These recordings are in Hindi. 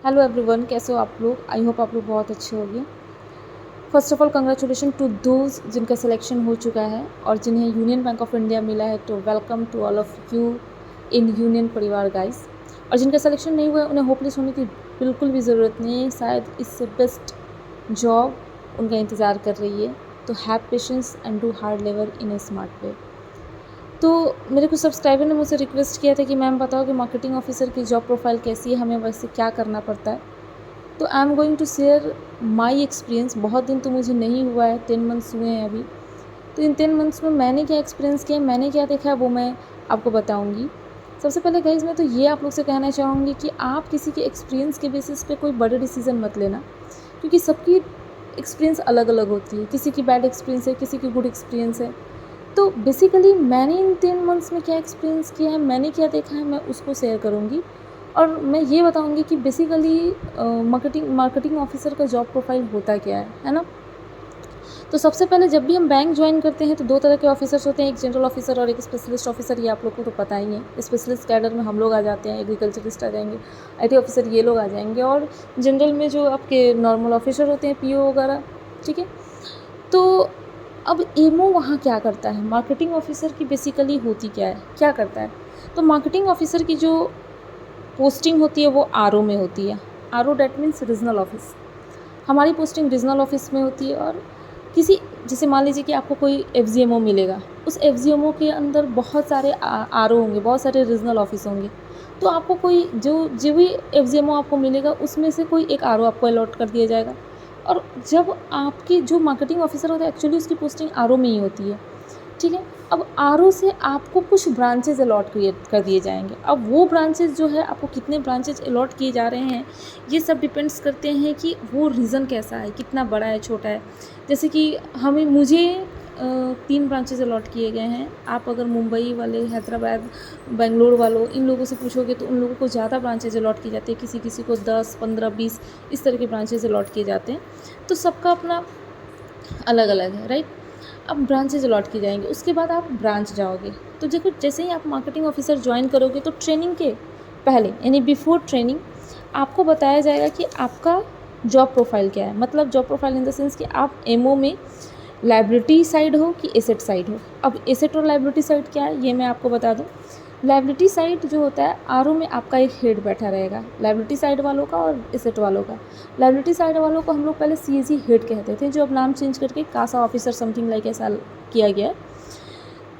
हेलो एवरीवन, कैसे हो आप लोग। आई होप आप लोग बहुत अच्छे होंगे। First of all congratulation to those जिनका सिलेक्शन हो चुका है और जिन्हें यूनियन बैंक ऑफ इंडिया मिला है, तो welcome to all of you in union परिवार गाइस। और जिनका सिलेक्शन नहीं हुआ है उन्हें होपलेस होने की बिल्कुल भी ज़रूरत नहीं है। शायद इससे बेस्ट जॉब उनका इंतज़ार कर रही है। तो have patience and do hard labour in A smart way. तो मेरे कुछ सब्सक्राइबर ने मुझसे रिक्वेस्ट किया था कि मैम बताओ कि मार्केटिंग ऑफिसर की जॉब प्रोफाइल कैसी है, हमें वैसे क्या करना पड़ता है। तो I am going to share my experience. बहुत दिन तो मुझे नहीं हुआ है, 10 मंथ्स हुए हैं अभी। तो इन 10 मंथ्स में मैंने क्या एक्सपीरियंस किया, मैंने क्या देखा है, वो मैं आपको बताऊंगी। सबसे पहले गाइज मैं तो ये आप लोग से कहना चाहूँगी कि आप किसी के एक्सपीरियंस के बेसिस पे कोई बड़े डिसीजन मत लेना, क्योंकि सबकी एक्सपीरियंस अलग अलग होती है। किसी की बैड एक्सपीरियंस है, किसी की गुड एक्सपीरियंस है। तो बेसिकली मैंने इन 10 मंथ्स में क्या एक्सपीरियंस किया है, मैंने क्या देखा है, मैं उसको शेयर करूँगी। और मैं ये बताऊँगी कि बेसिकली मार्केटिंग ऑफिसर का जॉब प्रोफाइल होता क्या है ना। तो सबसे पहले जब भी हम बैंक ज्वाइन करते हैं तो दो तरह के ऑफिसर्स होते हैं, एक जनरल ऑफिसर और एक स्पेशलिस्ट ऑफिसर। ये आप लोग को तो पता ही है। स्पेशलिस्ट कैडर में हम लोग आ जाते हैं, एग्रीकल्चरिस्ट आ जाएंगे, आईटी ऑफिसर ये लोग आ जाएंगे, और जनरल में जो आपके नॉर्मल ऑफिसर होते हैं, पीओ वगैरह। ठीक है। तो अब एमओ वहाँ क्या करता है, मार्केटिंग ऑफिसर की बेसिकली होती क्या है, क्या करता है। तो मार्केटिंग ऑफिसर की जो पोस्टिंग होती है वो आरओ में होती है। RO that means regional office. हमारी पोस्टिंग रीजनल ऑफिस में होती है। और किसी, जैसे मान लीजिए कि आपको कोई एफजीएमओ मिलेगा, उस एफजीएमओ के अंदर बहुत सारे आरओ होंगे, बहुत सारे रीजनल ऑफिस होंगे। तो आपको कोई जो जो भी एफजीएमओ आपको मिलेगा उसमें से कोई एक आरओ आपको अलॉट कर दिया जाएगा। और जब आपकी जो मार्केटिंग ऑफिसर होता है, एक्चुअली उसकी पोस्टिंग आरओ में ही होती है। ठीक है। अब आरओ से आपको कुछ ब्रांचेज अलॉट क्रिएट कर दिए जाएंगे। अब वो ब्रांचेज जो है, आपको कितने ब्रांचेज अलॉट किए जा रहे हैं, ये सब डिपेंड्स करते हैं कि वो रीज़न कैसा है, कितना बड़ा है, छोटा है। जैसे कि मुझे 3 ब्रांचेज अलॉट किए गए हैं। आप अगर मुंबई वाले, हैदराबाद, बेंगलोर वालों, इन लोगों से पूछोगे तो उन लोगों को ज़्यादा ब्रांचेज अलॉट की जाती है। किसी किसी को 10, 15, 20 इस तरह के ब्रांचेज अलॉट किए जाते हैं। तो सबका अपना अलग अलग है, राइट। अब ब्रांचेज अलॉट की जाएंगे, उसके बाद आप ब्रांच जाओगे। तो देखो, जैसे ही आप मार्केटिंग ऑफिसर ज्वाइन करोगे तो ट्रेनिंग के पहले, यानी बिफोर ट्रेनिंग, आपको बताया जाएगा कि आपका जॉब प्रोफाइल क्या है। मतलब job profile in the sense कि आप एमओ में लाइबिलिटी साइड हो कि एसेट साइड हो। अब एसेट और लाइबिलिटी साइड क्या है ये मैं आपको बता दूं। लाइबिलिटी साइड जो होता है, आरओ में आपका एक हेड बैठा रहेगा, लाइबिलिटी साइड वालों का और एसेट वालों का। लाइबिलिटी साइड वालों को हम लोग पहले सीएजी हेड कहते थे, जो अब नाम चेंज करके कासा ऑफिसर समथिंग लाइक ऐसा किया गया है।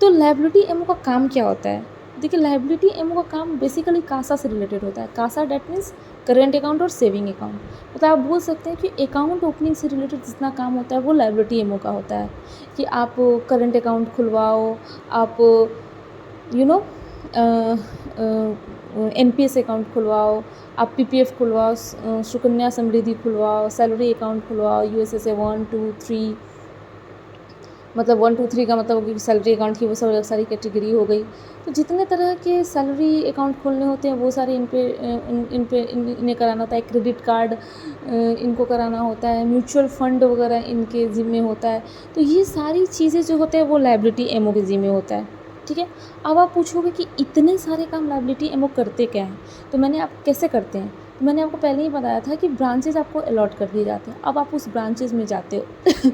तो लाइबिलिटी एमओ का काम क्या होता है। देखिए, लाइबिलिटी एमओ का काम बेसिकली कासा से रिलेटेड होता है। CASA that means current account और सेविंग अकाउंट। मतलब आप बोल सकते हैं कि अकाउंट ओपनिंग से रिलेटेड जितना काम होता है वो लाइबिलिटी एमओ का होता है। कि आप करेंट अकाउंट खुलवाओ, आप यू नो एनपीएस अकाउंट खुलवाओ, आप PPF खुलवाओ, Sukanya Samriddhi खुलवाओ, salary account खुलवाओ, यूएसएसए 1, 2, 3। मतलब 1, 2, 3 का मतलब कि सैलरी अकाउंट की वो सब सारी कैटेगरी हो गई। तो जितने तरह के सैलरी अकाउंट खोलने होते हैं वो सारे इन्हें कराना होता है। क्रेडिट कार्ड इनको कराना होता है, म्यूचुअल फंड वगैरह इनके ज़िम्मे होता है। तो ये सारी चीज़ें जो होते हैं वो लाइबिलिटी एमओ के ज़िम्मे होता है। ठीक है। अब आप पूछोगे कि इतने सारे काम लाइबिलिटी एमओ करते क्या हैं, तो मैंने आप कैसे करते हैं, तो मैंने आपको पहले ही बताया था कि ब्रांचेज आपको अलॉट कर दिए जाते हैं। अब आप उस ब्रांचेज में जाते हो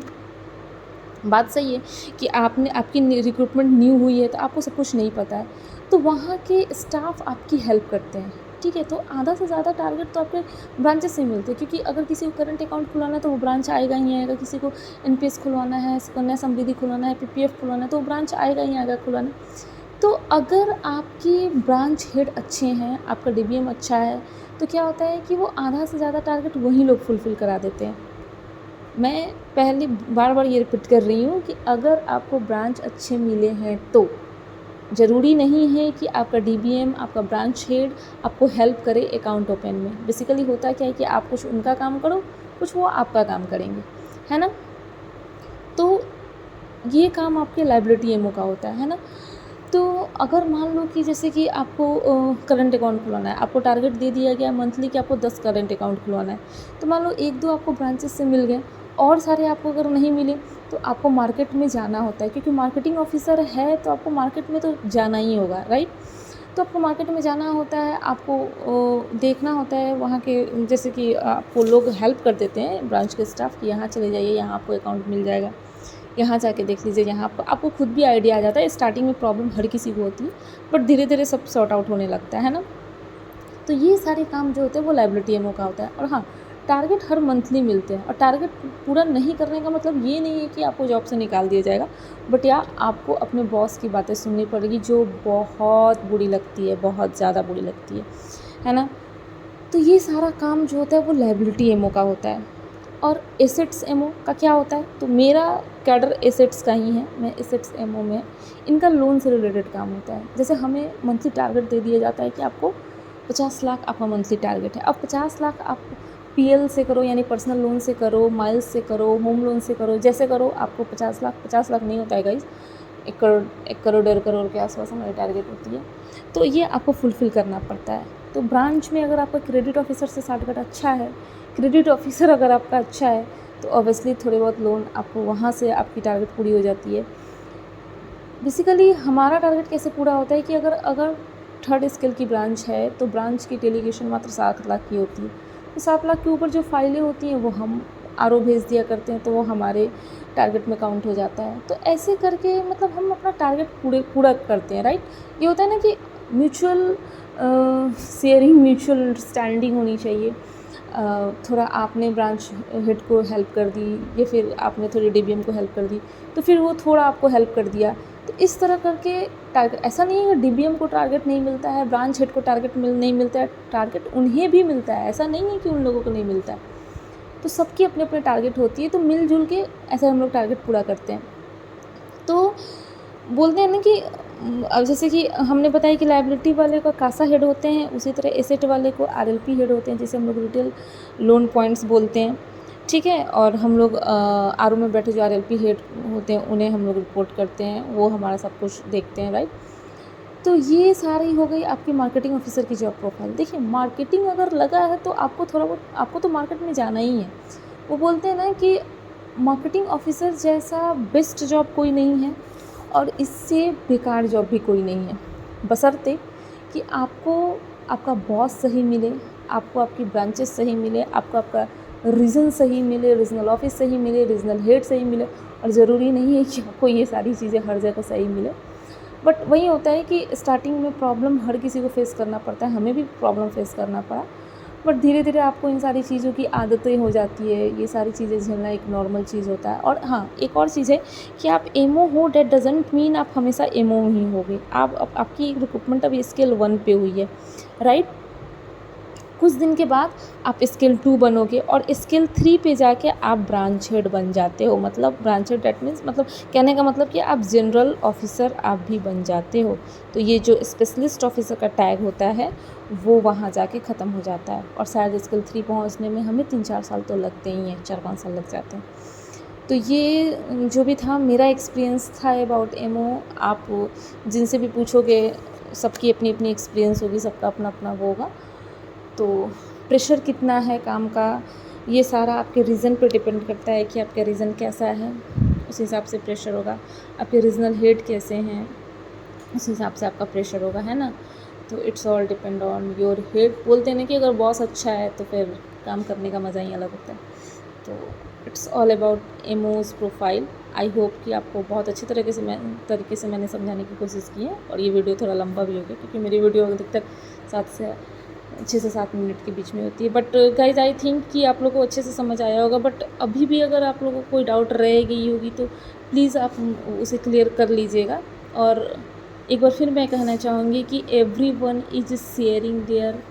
बात सही है कि आपकी रिक्रूटमेंट न्यू हुई है तो आपको सब कुछ नहीं पता है, तो वहाँ के स्टाफ आपकी हेल्प करते हैं। ठीक है। तो आधा से ज़्यादा टारगेट तो आपके ब्रांचेस से मिलते हैं, क्योंकि अगर किसी को करंट अकाउंट खुलाना है तो वो ब्रांच आएगा ही आएगा। किसी को एनपीएस खुलवाना है, सुकन्या समृद्धि खुलवाना है, पीपीएफ खुलवाना है, तो वो ब्रांच आएगा ही आएगा खुलाना। तो अगर आपकी ब्रांच हेड अच्छे हैं, आपका डीबीएम अच्छा है, तो क्या होता है कि वो आधा से ज़्यादा टारगेट वही लोग फुलफ़िल करा देते हैं। मैं पहले बार बार ये रिपीट कर रही हूँ कि अगर आपको ब्रांच अच्छे मिले हैं तो ज़रूरी नहीं है कि आपका डीबीएम, आपका ब्रांच हेड आपको हेल्प करे अकाउंट ओपन में। बेसिकली होता क्या है कि आप कुछ उनका काम करो, कुछ वो आपका काम करेंगे, है ना। तो ये काम आपके लाइबिलिटी एमओ का होता है ना। तो अगर मान लो कि जैसे कि आपको करंट अकाउंट खुलवाना है, आपको टारगेट दे दिया गया मंथली कि आपको 10 करंट अकाउंट खुलवाना है। तो मान लो 1-2 आपको ब्रांचेस से मिल गए, और सारे आपको अगर नहीं मिले तो आपको मार्केट में जाना होता है, क्योंकि मार्केटिंग ऑफिसर है तो आपको मार्केट में तो जाना ही होगा, राइट। तो आपको मार्केट में जाना होता है, आपको देखना होता है वहाँ के, जैसे कि आपको लोग हेल्प कर देते हैं ब्रांच के स्टाफ कि यहाँ चले जाइए, यहाँ आपको अकाउंट मिल जाएगा, यहाँ जाके देख लीजिए, यहाँ आपको खुद भी आइडिया आ जाता है। स्टार्टिंग में प्रॉब्लम हर किसी को होती है, बट धीरे धीरे सब सॉर्ट आउट होने लगता है ना। तो ये सारे काम जो होते हैं वो लायबिलिटी एमओ का होता है। और हाँ, टारगेट हर मंथली मिलते हैं, और टारगेट पूरा नहीं करने का मतलब ये नहीं है कि आपको जॉब से निकाल दिया जाएगा, बट या आपको अपने बॉस की बातें सुननी पड़ेगी, जो बहुत बुरी लगती है, बहुत ज़्यादा बुरी लगती है ना। तो ये सारा काम जो होता है वो लायबिलिटी एमओ का होता है। और एसेट्स एमओ का क्या होता है, तो मेरा कैडर एसेट्स का ही है, मैं एसेट्स एमओ में, इनका लोन से रिलेटेड काम होता है। जैसे हमें मंथली टारगेट दे दिया जाता है कि आपको 50 लाख आपका मंथली टारगेट है। अब 50 लाख आप पीएल से करो, यानी पर्सनल लोन से करो, माइल्स से करो, होम लोन से करो, जैसे करो, आपको 50 लाख नहीं होता है गाइज, 1 करोड़ 1.5 करोड़ के आसपास हमारी टारगेट होती है। तो ये आपको फुलफ़िल करना पड़ता है। तो ब्रांच में अगर आपका क्रेडिट ऑफिसर से साठगांठ अच्छा है, क्रेडिट ऑफिसर अगर आपका अच्छा है, तो ऑब्वियसली थोड़े बहुत लोन आपको वहाँ से आपकी टारगेट पूरी हो जाती है। बेसिकली हमारा टारगेट कैसे पूरा होता है कि अगर 3rd स्केल की ब्रांच है, तो ब्रांच की डेलीगेशन मात्र 7 लाख की होती है। तो 7 लाख के ऊपर जो फाइलें होती हैं वो हम आरओ भेज दिया करते हैं, तो वो हमारे टारगेट में काउंट हो जाता है। तो ऐसे करके मतलब हम अपना टारगेट पूरा करते हैं, राइट। ये होता है ना कि म्यूचुअल शेयरिंग, म्यूचुअल अंडरस्टैंडिंग होनी चाहिए। थोड़ा आपने ब्रांच हेड को हेल्प कर दी, या फिर आपने थोड़ी डीबीएम को हेल्प कर दी, तो फिर वो थोड़ा आपको हेल्प कर दिया। तो इस तरह करके टारगेट, ऐसा नहीं है कि डीबीएम को टारगेट नहीं मिलता है, ब्रांच हेड को टारगेट नहीं मिलता है, टारगेट उन्हें भी मिलता है, ऐसा नहीं है कि उन लोगों को नहीं मिलता है। तो सबकी अपने अपने टारगेट होती है, तो मिलजुल के ऐसे हम लोग टारगेट पूरा करते हैं। तो बोलते हैं ना कि अब जैसे कि हमने बताया कि लायबिलिटी वाले को कासा हेड होते हैं, उसी तरह एसेट वाले को आरएलपी हेड होते हैं, जिसे हम लोग रिटेल लोन पॉइंट्स बोलते हैं, ठीक है। और हम लोग आरओ में बैठे जो आरएलपी हेड होते हैं उन्हें हम लोग रिपोर्ट करते हैं, वो हमारा सब कुछ देखते हैं, राइट। तो ये सारी हो गई आपकी मार्केटिंग ऑफिसर की जॉब प्रोफाइल। देखिए, मार्केटिंग अगर लगा है तो आपको थोड़ा बहुत, आपको तो मार्केट में जाना ही है। वो बोलते हैं ना कि मार्केटिंग ऑफिसर जैसा बेस्ट जॉब कोई नहीं है, और इससे बेकार जॉब भी कोई नहीं है, बशर्ते कि आपको आपका बॉस सही मिले, आपको आपकी ब्रांचेस सही मिले, आपको आपका रीजन सही मिले, रीजनल ऑफिस सही मिले, रीजनल हेड सही मिले। और ज़रूरी नहीं है कि आपको ये सारी चीज़ें हर जगह सही मिले, बट वही होता है कि स्टार्टिंग में प्रॉब्लम हर किसी को फेस करना पड़ता है, हमें भी प्रॉब्लम फेस करना पड़ा, बट धीरे धीरे आपको इन सारी चीज़ों की आदतें हो जाती है, ये सारी चीज़ें झेलना एक नॉर्मल चीज़ होता है। और हाँ, एक और चीज़ है कि आप एमओ हो, डेट डजेंट मीन आप हमेशा एमओ ही होगे। आपकी रिक्रूटमेंट अभी स्केल 1 पे हुई है, राइट। कुछ दिन के बाद आप स्केल 2 बनोगे, और स्केल 3 पे जाके आप ब्रांच हेड बन जाते हो। मतलब ब्रांच हेड डेट मीन्स, मतलब कहने का मतलब कि आप जनरल ऑफिसर आप भी बन जाते हो। तो ये जो स्पेशलिस्ट ऑफिसर का टैग होता है वो वहाँ जाके ख़त्म हो जाता है, और शायद स्केल 3 पहुँचने में हमें 3-4 साल तो लगते ही हैं, 4-5 साल लग जाते हैं। तो ये जो भी था मेरा एक्सपीरियंस था अबाउट एमओ। आप जिनसे भी पूछोगे सबकी अपनी अपनी एक्सपीरियंस होगी, सबका अपना अपना वो होगा। तो प्रेशर कितना है काम का, ये सारा आपके रीज़न पे डिपेंड करता है कि आपका रीज़न कैसा है, उस हिसाब से प्रेशर होगा। आपके रीजनल हेड कैसे हैं, उस हिसाब से आपका प्रेशर होगा, है ना। तो it's all depend on your head. बोलते हैं ना कि अगर बॉस अच्छा है तो फिर काम करने का मज़ा ही अलग होता है। तो it's all about MOs profile. I hope कि आपको बहुत अच्छी तरीके से मैंने समझाने की कोशिश की है, और ये वीडियो थोड़ा लंबा भी हो गया, क्योंकि मेरी वीडियो अधिकतर 6 से 7 मिनट के बीच में होती है। बट गाइज, आई थिंक कि आप लोगों को अच्छे से समझ आया होगा। बट अभी भी अगर आप लोगों को कोई डाउट रह गई होगी तो प्लीज़ आप उसे क्लियर कर लीजिएगा। और एक बार फिर मैं कहना चाहूँगी कि everyone is sharing their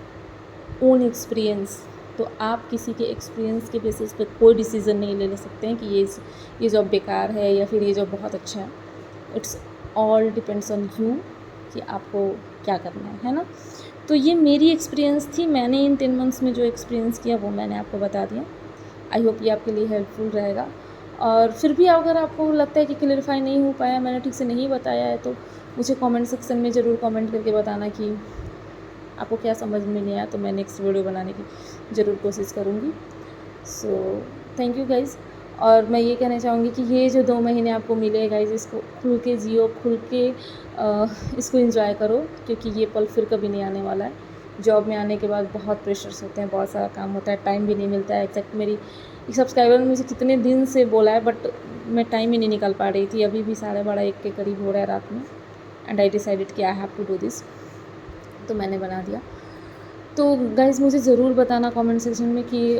own experience. तो आप किसी के एक्सपीरियंस के बेसिस पे कोई डिसीज़न नहीं ले सकते हैं कि ये जॉब बेकार है या फिर ये जॉब बहुत अच्छा है। It's all depends on you कि आपको क्या करना है ना। तो ये मेरी एक्सपीरियंस थी, मैंने इन 10 मंथ्स में जो एक्सपीरियंस किया वो मैंने आपको बता दिया। आई होप ये आपके लिए हेल्पफुल रहेगा। और फिर भी अगर आपको लगता है कि क्लियरिफाई नहीं हो पाया, मैंने ठीक से नहीं बताया है, तो मुझे कमेंट सेक्शन में ज़रूर कमेंट करके बताना कि आपको क्या समझ में नहीं आया, तो मैं नेक्स्ट वीडियो बनाने की ज़रूर कोशिश करूँगी। So thank you guys. और मैं ये कहना चाहूँगी कि ये जो 2 महीने आपको मिले गाइज़, इसको खुल के जियो, खुल के इसको एंजॉय करो, क्योंकि ये पल फिर कभी नहीं आने वाला है। जॉब में आने के बाद बहुत प्रेशर्स होते हैं, बहुत सारा काम होता है, टाइम भी नहीं मिलता है। एग्जैक्ट मेरी एक सब्सक्राइबर ने मुझे कितने दिन से बोला है, बट मैं टाइम ही नहीं निकाल पा रही थी। अभी भी 12:30 1 के करीब हो रहा है रात में, एंड आई डिसाइडेड कि I have to do this, तो मैंने बना दिया। तो गाइज़ मुझे ज़रूर बताना कमेंट सेक्शन में कि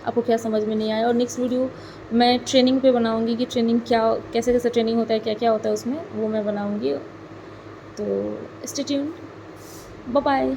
आपको क्या समझ में नहीं आया, और नेक्स्ट वीडियो मैं ट्रेनिंग पे बनाऊंगी कि ट्रेनिंग क्या, कैसे कैसे ट्रेनिंग होता है, क्या क्या होता है उसमें, वो मैं बनाऊंगी। तो स्टे ट्यून्ड, बाय बाय।